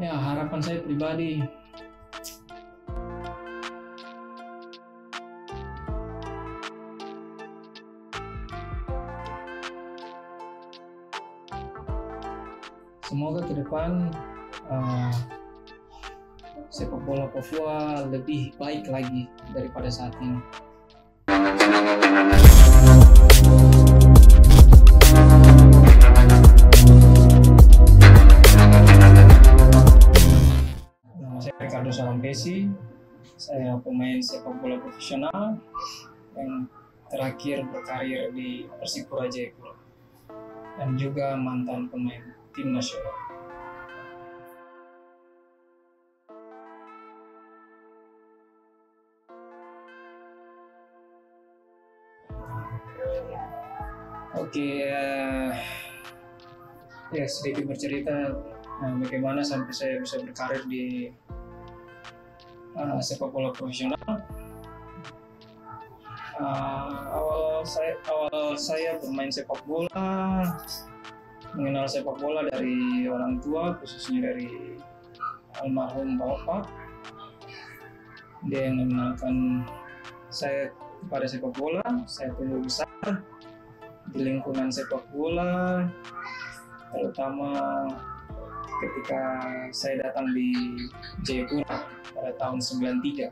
Ya, harapan saya pribadi semoga ke depan sepak bola Papua lebih baik lagi daripada saat ini. Nama saya Ricardo Salampesi, saya pemain sepak bola profesional yang terakhir berkarir di Persipura Jayapura dan juga mantan pemain tim nasional. Oke, ya sedikit bercerita bagaimana sampai saya bisa berkarir di sepak bola profesional. Awal saya bermain sepak bola, mengenal sepak bola dari orang tua, khususnya dari almarhum bapak. Dia yang mengenalkan saya kepada sepak bola. Saya tumbuh besar di lingkungan sepak bola, terutama ketika saya datang di Jayapura pada tahun 93.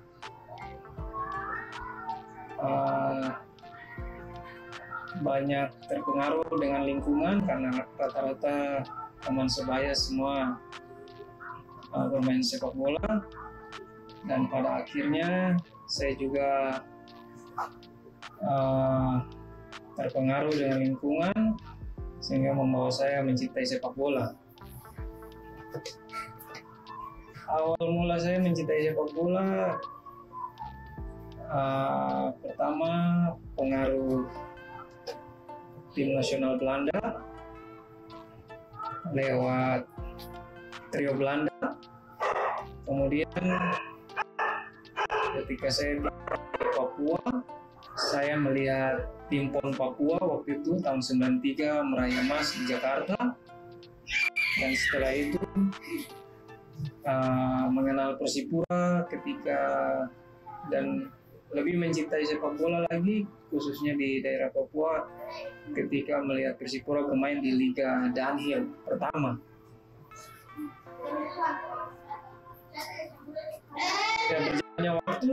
Banyak terpengaruh dengan lingkungan karena rata-rata teman sebaya semua bermain sepak bola, dan pada akhirnya saya juga terpengaruh dengan lingkungan sehingga membawa saya mencintai sepak bola. Awal mula saya mencintai sepak bola pertama pengaruh tim nasional Belanda lewat trio Belanda. Kemudian ketika saya di Papua, saya melihat tim PON Papua waktu itu tahun 93 meraih emas di Jakarta, dan setelah itu mengenal Persipura dan lebih mencintai sepak bola lagi, khususnya di daerah Papua ketika melihat Persipura bermain di Liga Downhill pertama. Ya, berjalannya waktu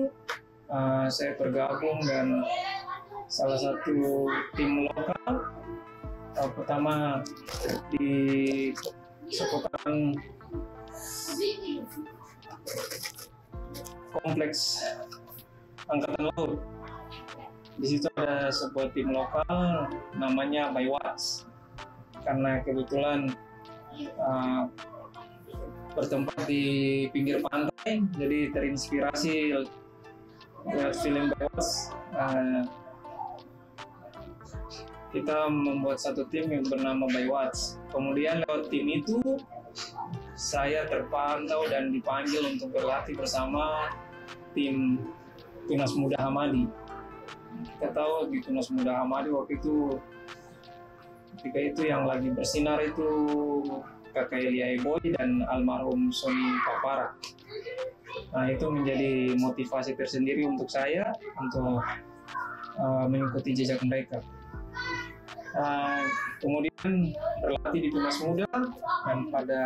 saya bergabung dan salah satu tim lokal, pertama di seputaran kompleks Angkatan Laut. Di situ ada sebuah tim lokal namanya Baywatch, karena kebetulan bertempat di pinggir pantai, jadi terinspirasi lihat film Baywatch. Kita membuat satu tim yang bernama Baywatch. Kemudian lewat tim itu saya terpantau dan dipanggil untuk berlatih bersama tim Tunas Muda Hamadi. Kita tahu di Tunas Muda Hamadi waktu itu, ketika itu yang lagi bersinar itu Kakak Elia Boy dan almarhum Sony Papara. Nah, itu menjadi motivasi tersendiri untuk saya untuk mengikuti jejak mereka. Kemudian berlatih di Tunas Muda, dan pada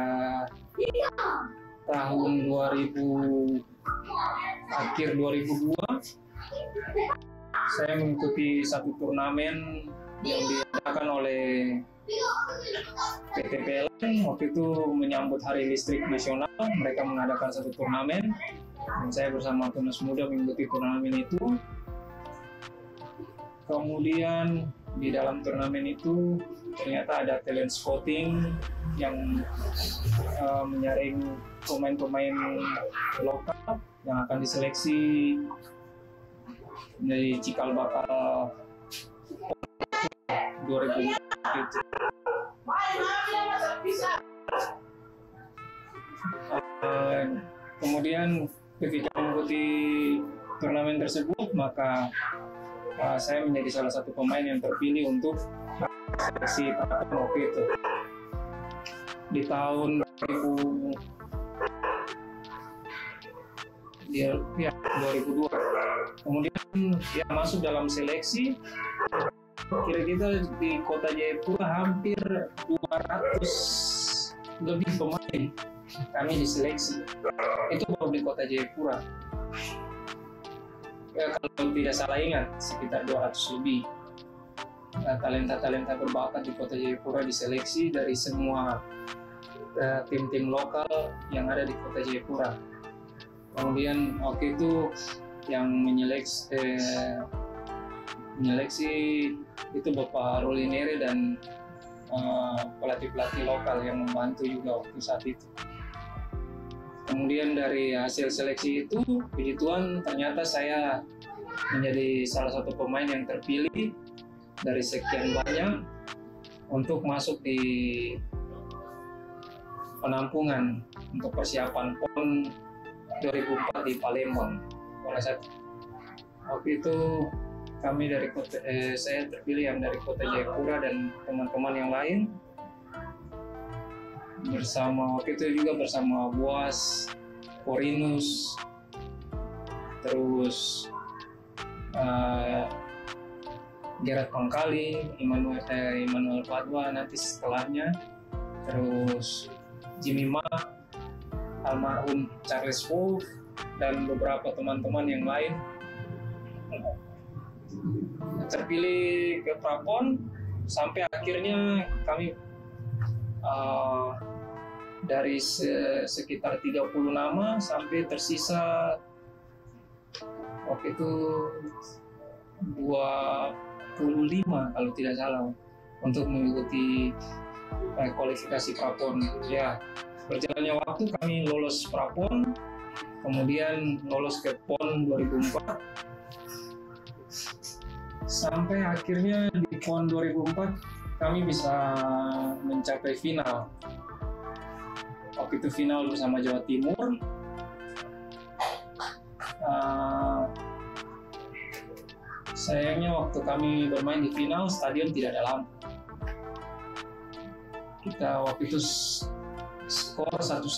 tahun 2002 saya mengikuti satu turnamen yang diadakan oleh PT PLN. Waktu itu menyambut Hari Listrik Nasional, mereka mengadakan satu turnamen dan saya bersama Tunas Muda mengikuti turnamen itu. Kemudian di dalam turnamen itu ternyata ada talent scouting yang menyaring pemain-pemain lokal yang akan diseleksi dari cikal bakal 2000. Kemudian ketika mengikuti turnamen tersebut, maka saya menjadi salah satu pemain yang terpilih untuk seleksi waktu itu. Di tahun Dia ya 2002. Kemudian ya masuk dalam seleksi. Kira-kira di Kota Jayapura hampir 200 lebih pemain kami diseleksi. Itu baru di Kota Jayapura. Ya, kalau tidak salah ingat sekitar 200 lebih. Talenta-talenta berbakat di Kota Jayapura diseleksi dari semua tim-tim lokal yang ada di Kota Jayapura. Kemudian waktu itu yang menyeleksi itu Bapak Rolinere dan pelatih-pelatih lokal yang membantu juga waktu saat itu. Kemudian dari hasil seleksi itu, puji Tuhan ternyata saya menjadi salah satu pemain yang terpilih dari sekian banyak untuk masuk di penampungan untuk persiapan PON 2004 di Palembang. Waktu itu kami dari saya terpilih yang dari Kota Jayapura dan teman-teman yang lain waktu itu juga bersama Boas, Korinus, terus Gerard Pangkali, Immanuel Padua nanti setelahnya, terus Jimmy Ma, almarhum Charles Wolf, dan beberapa teman-teman yang lain terpilih ke Prapon sampai akhirnya kami dari sekitar 30 nama sampai tersisa waktu itu 25 kalau tidak salah untuk mengikuti kualifikasi Prapon. Ya, berjalannya waktu kami lolos Prapon, kemudian lolos ke PON 2004. Sampai akhirnya di PON 2004 kami bisa mencapai final. Waktu itu final bersama Jawa Timur. Sayangnya waktu kami bermain di final, stadion tidak ada lampu. Kita waktu itu skor 1-1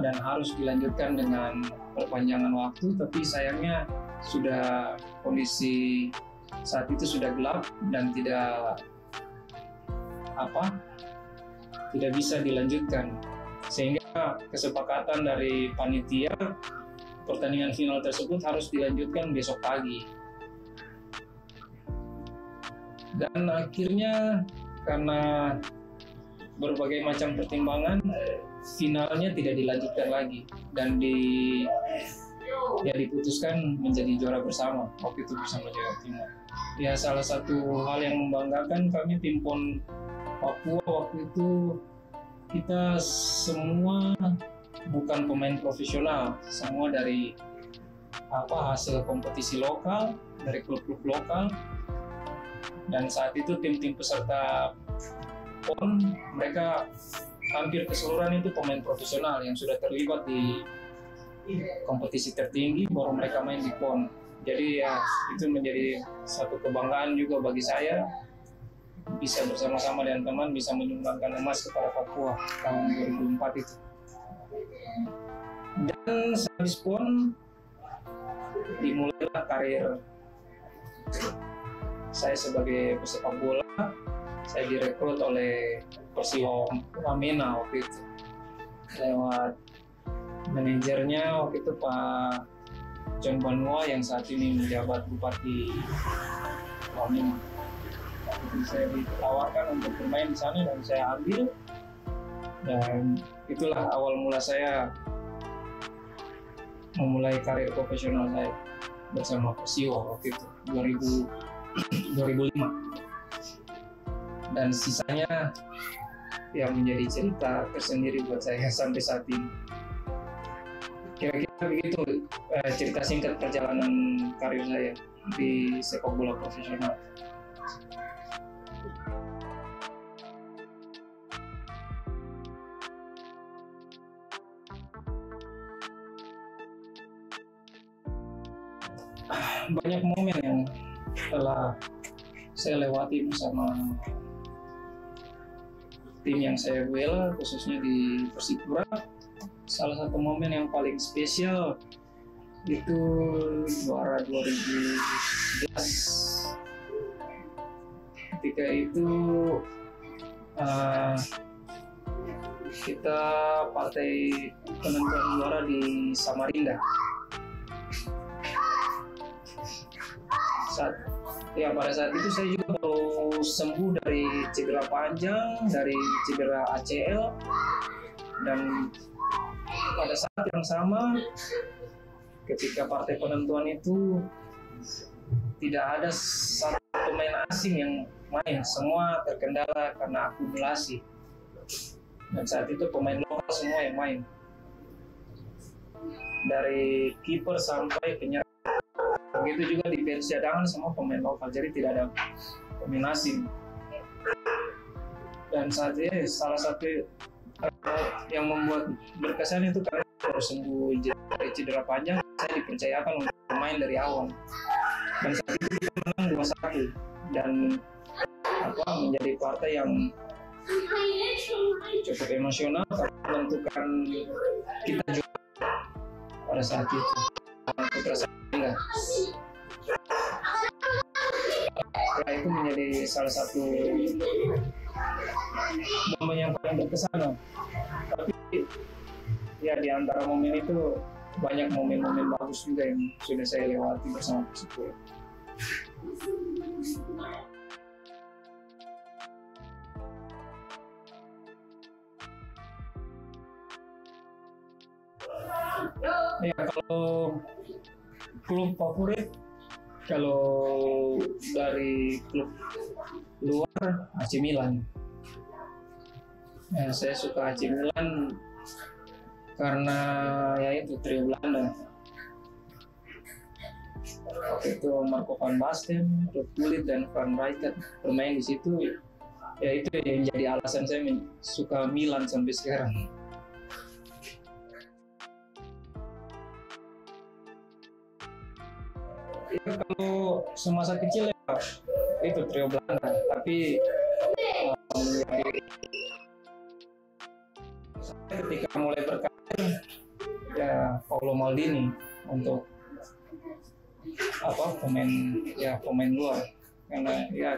dan harus dilanjutkan dengan perpanjangan waktu, tapi sayangnya sudah kondisi saat itu sudah gelap dan tidak bisa dilanjutkan, sehingga kesepakatan dari panitia pertandingan final tersebut harus dilanjutkan besok pagi. Dan akhirnya karena berbagai macam pertimbangan, finalnya tidak dilanjutkan lagi dan diputuskan menjadi juara bersama waktu itu bersama Jawa Timur. Ya, salah satu hal yang membanggakan kami tim PON Papua waktu itu, kita semua bukan pemain profesional, semua dari hasil kompetisi lokal, dari klub-klub lokal. Dan saat itu tim-tim peserta PON mereka hampir keseluruhan itu pemain profesional yang sudah terlibat di kompetisi tertinggi, baru mereka main di PON. Jadi ya itu menjadi satu kebanggaan juga bagi saya, bisa bersama-sama dengan teman bisa menyumbangkan emas kepada Papua tahun 2004 itu. Dan sehabis PON dimulailah karir saya sebagai pesepak bola. Saya direkrut oleh Persiwa Wamena waktu itu lewat manajernya waktu itu Pak John Banua yang saat ini menjabat Bupati Wamena. Waktu itu saya ditawarkan untuk bermain di sana dan saya ambil, dan itulah awal mula saya memulai karir profesional saya bersama Persiwa waktu itu 2005. Dan sisanya yang menjadi cerita tersendiri buat saya sampai saat ini. Kira-kira begitu cerita singkat perjalanan karir saya di sepak bola profesional. Banyak momen yang telah saya lewati bersama tim yang saya bela, khususnya di Persipura. Salah satu momen yang paling spesial itu juara 2011. Ketika itu kita partai penentuan juara di Samarinda. Pada saat itu saya juga baru sembuh dari cedera panjang, dari cedera ACL, dan pada saat yang sama ketika partai penentuan itu tidak ada satu pemain asing yang main, semua terkendala karena akumulasi, dan saat itu pemain lokal semua yang main, dari kiper sampai penyerang. Begitu juga di bench cadangan semua pemain lokal, jadi tidak ada pemain asing. Dan saat ini salah satu yang membuat berkesan itu karena baru sembuh dari cedera panjang, saya dipercayakan untuk bermain dari awal. Dan saat itu kita menang 2-1 dan menjadi partai yang cukup emosional karena menentukan kita juga pada saat itu. Putra Samarinda. Setelah itu menjadi salah satu momen yang paling berkesan. Tapi ya di antara momen itu banyak momen-momen bagus juga yang sudah saya lewati bersama Persipura. Ya, kalau klub favorit, kalau dari klub luar AC Milan. Ya, saya suka AC Milan karena ya itu trio Belanda. Waktu itu Marco van Basten, Ruud Gullit, dan Van Rijkaard bermain di situ. Ya itu yang jadi alasan saya suka Milan sampai sekarang. Ya, kalau semasa kecil ya itu trio Belanda, tapi ketika mulai berkarir ya Paolo Maldini untuk pemain luar, karena ya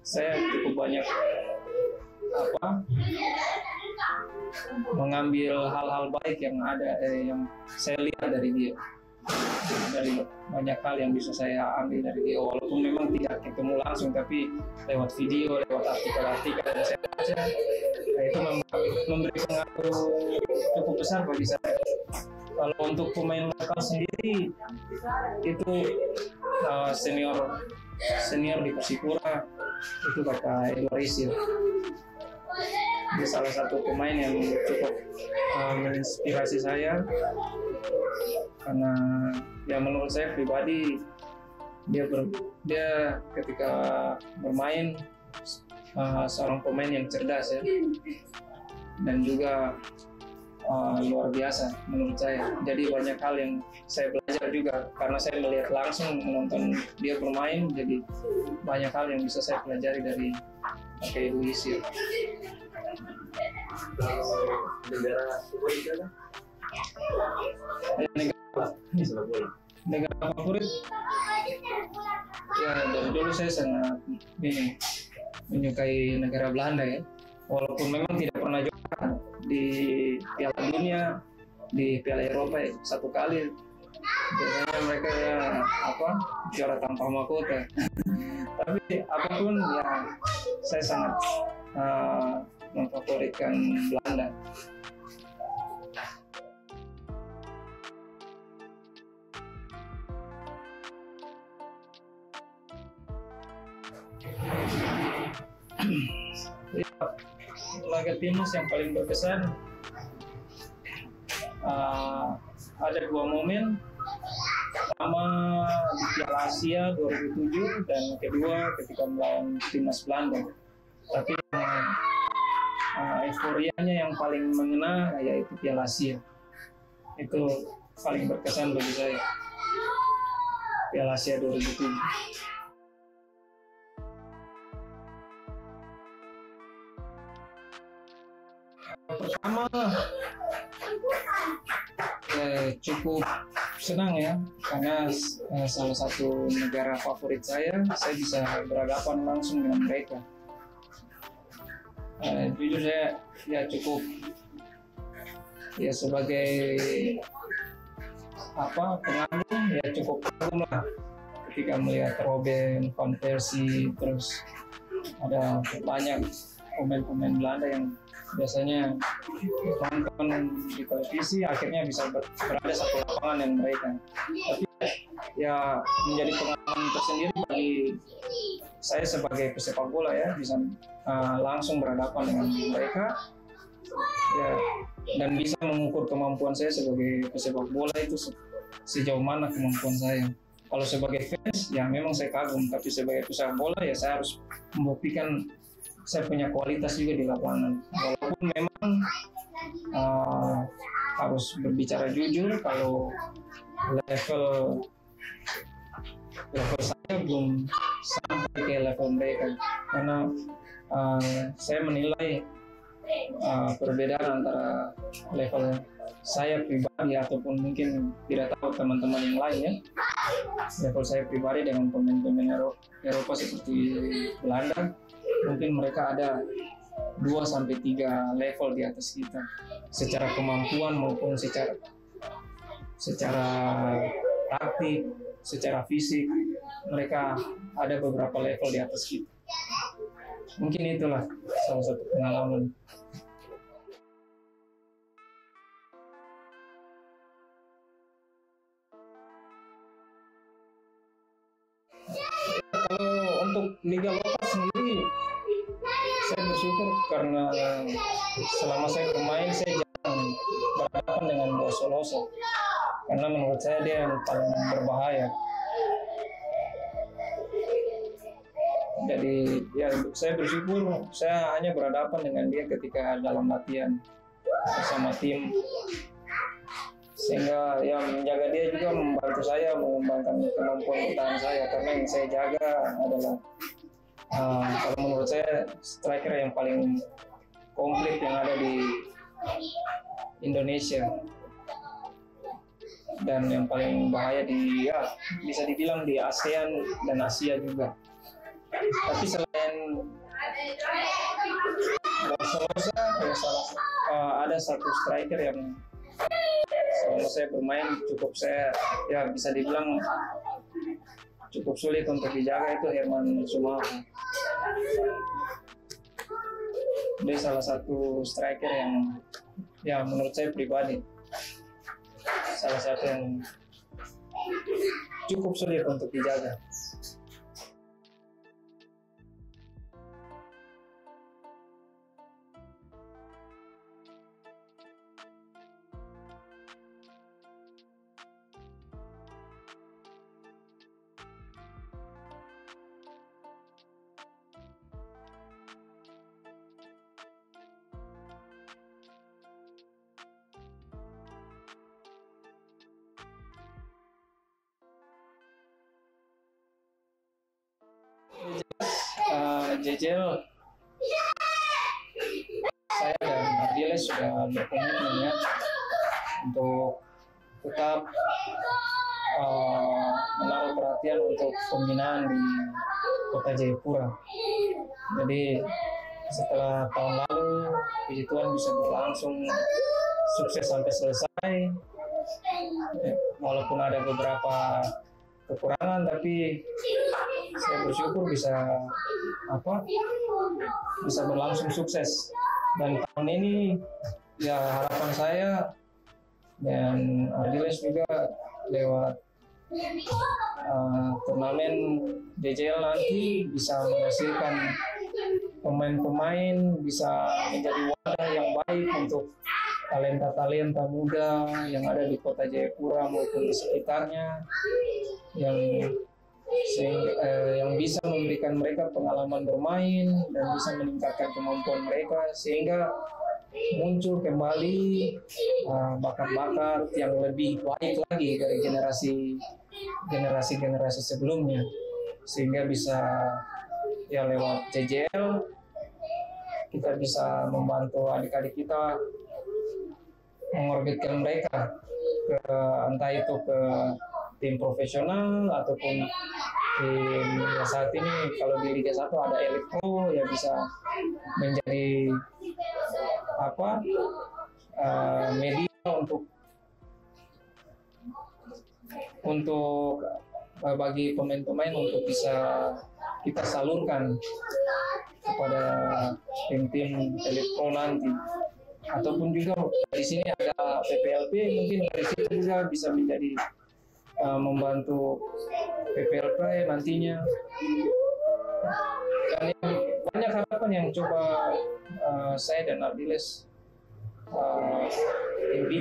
saya cukup banyak mengambil hal-hal baik yang ada yang saya lihat dari dia. Dari banyak hal yang bisa saya ambil dari dia, walaupun memang tidak ketemu langsung, tapi lewat video, lewat artikel-artikel yang saya baca, itu memberi pengaruh cukup besar bagi saya. Kalau untuk pemain lokal sendiri itu senior di Persipura itu Bapak Edward Isil. Dia salah satu pemain yang cukup menginspirasi saya, karena ya menurut saya pribadi dia ketika bermain seorang pemain yang cerdas ya, dan juga luar biasa menurut saya. Jadi banyak hal yang saya belajar juga karena saya melihat langsung, menonton dia bermain, jadi banyak hal yang bisa saya pelajari dari Pakai Luisio. Negara negara favorit ya, dari dulu saya sangat menyukai negara Belanda ya, walaupun memang tidak pernah juara di Piala Dunia, di Piala Eropa ya, satu kali. Biasanya mereka juara tanpa mahkota. Tapi apapun ya, saya sangat memfavoritkan Belanda. Ya, laga timnas yang paling berkesan ada dua momen. Pertama di Piala Asia 2007 dan kedua ketika melawan timnas Belanda. Tapi euforianya yang paling mengena yaitu Piala Asia. Itu paling berkesan bagi saya. Piala Asia 2007. Pertama ya cukup senang ya, karena salah satu negara favorit saya bisa berhadapan langsung dengan mereka. Jujur saya ya cukup ya sebagai pengagum ya cukup kagum lah ketika melihat Robben van Persie, terus ada banyak pemain-pemain Belanda yang biasanya tonton di televisi akhirnya bisa berada satu lapangan dengan mereka. Tapi ya menjadi pengalaman tersendiri bagi saya sebagai pesepak bola ya, bisa langsung berhadapan dengan mereka ya, dan bisa mengukur kemampuan saya sebagai pesepak bola itu sejauh mana kemampuan saya. Kalau sebagai fans ya memang saya kagum, tapi sebagai pesepak bola ya saya harus membuktikan saya punya kualitas juga di lapangan. Walaupun memang harus berbicara jujur, kalau level saya belum sampai ke level mereka, karena saya menilai perbedaan antara level saya pribadi ataupun mungkin tidak tahu teman-teman yang lain ya, level saya pribadi dengan pemain-pemain Eropa seperti Belanda, mungkin mereka ada 2-3 level di atas kita secara kemampuan maupun secara taktik, secara fisik mereka ada beberapa level di atas kita. Mungkin itulah salah satu pengalaman. Kalau untuk Liga Lokal sendiri, saya bersyukur karena selama saya bermain saya jarang berhadapan dengan Bosoloso, karena menurut saya dia yang paling berbahaya. Jadi ya saya bersyukur saya hanya berhadapan dengan dia ketika dalam latihan bersama tim, sehingga ya menjaga dia juga membantu saya mengembangkan kemampuan bertahan saya, karena yang saya jaga adalah kalau menurut saya striker yang paling komplit yang ada di Indonesia dan yang paling bahaya di ya bisa dibilang di ASEAN dan Asia juga. Tapi selain Barcelona ada satu striker yang selama saya bermain cukup saya ya bisa dibilang cukup sulit untuk dijaga, itu Herman Sumaho. Dia salah satu striker yang ya menurut saya pribadi salah satu yang cukup sulit untuk dijaga. JJL saya dan Ardiles sudah berkomitmen ya untuk tetap menaruh perhatian untuk pembinaan di Kota Jayapura. Jadi setelah tahun lalu puji Tuhan bisa berlangsung sukses sampai selesai, walaupun ada beberapa kekurangan, tapi saya bersyukur bisa berlangsung sukses. Dan tahun ini ya harapan saya dan Ardiles juga lewat turnamen DJL nanti bisa menghasilkan pemain-pemain, bisa menjadi wadah yang baik untuk talenta-talenta muda yang ada di Kota Jayapura maupun di sekitarnya, yang bisa memberikan mereka pengalaman bermain dan bisa meningkatkan kemampuan mereka, sehingga muncul kembali bakat-bakat yang lebih baik lagi dari generasi sebelumnya, sehingga bisa ya lewat JJL kita bisa membantu adik-adik kita mengorbitkan mereka ke entah itu ke tim profesional ataupun tim saat ini kalau di Liga 1 ada Elite Pro ya bisa menjadi media untuk bagi pemain-pemain untuk bisa kita salurkan kepada tim-tim Elite Pro nanti. Ataupun juga di sini ada PPLP, mungkin dari situ juga bisa menjadi membantu PPLP nantinya. Dan banyak harapan yang coba saya dan Ardiles impikan